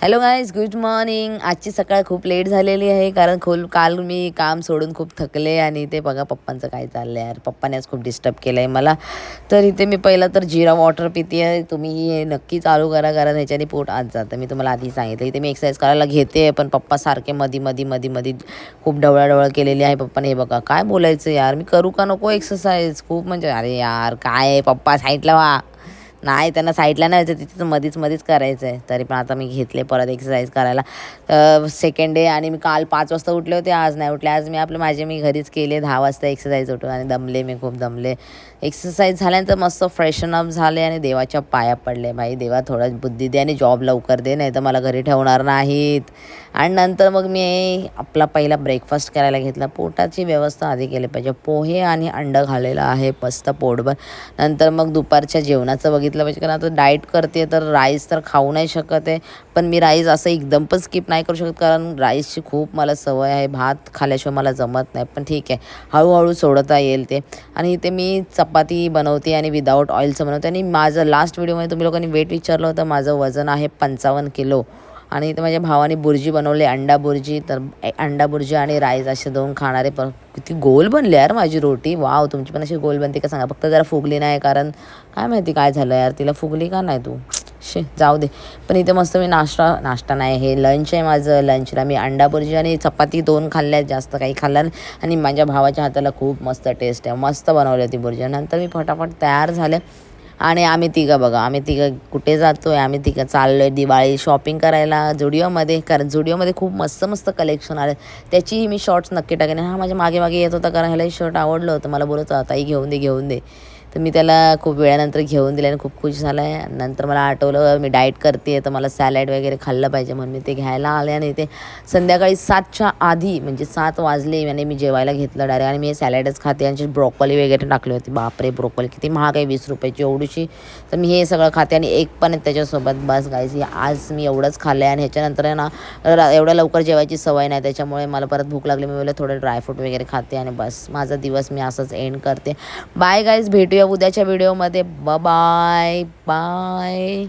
Hello guys, good morning. आजची सकाळ खूप लेट झालेली आहे कारण काल मी काम सोडून खूप थकले आणि इथे बघा पप्पांचं काय चाललं आहे यार. पप्पाने आज खूप डिस्टर्ब केलं आहे मला. तर इथे मी पहिला तर जिरा वॉटर पिते आहे. तुम्ही हे नक्की चालू करा कारण ह्याच्याने पोट आज जातं. मी तुम्हाला आधी सांगितलं. इथे मी एक्सरसाइज करायला घेते पण पप्पा सारखे मधी खूप ढवळाढवळ केलेली आहे पप्पाने. हे बघा काय बोलायचं यार, मी करू का नको एक्सरसाइज. खूप म्हणजे अरे यार काय आहे पप्पा, साईडला व्हा. नाही, त्यांना साईडला नाही व्हायचं, तिथं मधीच करायचं आहे. तरी पण आता मी घेतले परत एक्सरसाइज करायला. सेकंड डे आणि मी काल 5 वाजता उठले होते, आज नाही उठले. आज मी घरीच केले 10 वाजता एक्सरसाइज उठून आणि मी खूप दमले. एक्सरसाइज झाल्यानंतर मस्त फ्रेशन अप झाले आणि देवाच्या पाया पडले. भाई देवा थोडा बुद्धी दे आणि जॉब लवकर दे, नाही तर मला घरी ठेवणार नाहीत. आणि नंतर मग मी आपला पहिला ब्रेकफास्ट करायला घेतला. पोटाची व्यवस्था आधी केली पाहिजे. पोहे आणि अंडं घालेलं आहे मस्त पोटभर. नंतर मग दुपारच्या जेवणाचं बघितलं पाहिजे कारण आता डाएट करते तर राईस तर खाऊ नाही शकत आहे. पण मी राईस असं एकदम पण स्किप नाही करू शकत कारण राईसची खूप मला सवय आहे. भात खाल्ल्याशिवाय मला जमत नाही. पण ठीक आहे, हळूहळू सोडता येईल ते. आणि इथे मी चपाती बनवते आणि विदाऊट ऑइलचं बनवते. आणि माझं लास्ट व्हिडिओमध्ये तुम्ही लोकांनी वेट विचारलं होतं. माझं वजन आहे 55 किलो. आणि इथे माझ्या भावाने बुर्जी बनवली, अंडा बुर्जी. तर अंडा बुर्जी आणि राईस असे 2 खाणारे. पण किती गोल बनले यार माझी रोटी. वाव, तुमची पण अशी गोल बनते का सांगा. फक्त जरा फुगली नाही कारण काय माहिती काय झालं यार, तिला फुगली का नाही तू. जाऊ दे. पण इथे मस्त मी नाश्ता नाही, हे लंच आहे माझं. लंचला मी अंडा बुर्जी आणि चपाती 2 खाल्ल्या, जास्त काही खाल्लं नाही. आणि माझ्या भावाच्या हाताला खूप मस्त टेस्ट आहे, मस्त बनवली होती बुर्जी. नंतर मी फटाफट तयार झाले आणि आम्ही तिघं कुठे जातो आहे. आम्ही तिघं चाललो आहे दिवाळी शॉपिंग करायला झुडिओमध्ये. कारण झुडिओमध्ये खूप मस्त कलेक्शन आले, त्याचीही मी शॉर्ट्स नक्की टाकेन. हा माझ्या मागे येत होता कारण ह्यालाही शर्ट आवडलं होतं. मला बोलत होता ताई घेऊन दे. तर मी त्याला खूप वेळानंतर घेऊन दिले आणि खूप खुश झाला आहे. नंतर मला आठवलं मी डाएट करते तर मला सॅलड वगैरे खाल्लं पाहिजे म्हणून मी ते घ्यायला आले. आणि ते संध्याकाळी 7च्या आधी म्हणजे 7 वाजले आणि मी जेवायला घेतलं डायरेक्ट. आणि मी सॅलडच खाते आणि ब्रोकोली वगैरे टाकली होती. बापरे, ब्रोकोली किती महाग आहे, 20 रुपयाची एवढीशी. तर मी हे सगळं खाते आणि एक पण त्याच्यासोबत. बस गाईज, आज मी एवढंच खाल्लं आहे. आणि ह्याच्यानंतर आहे ना एवढ्या लवकर जेवायची सवय नाही, त्याच्यामुळे मला परत भूक लागली. मी बोलले थोडं ड्रायफ्रूट वगैरे खाते आणि बस माझा दिवस मी असंच एंड करते. बाय गाईज, भेटूया उद्याच्या व्हिडिओमध्ये. Bye bye.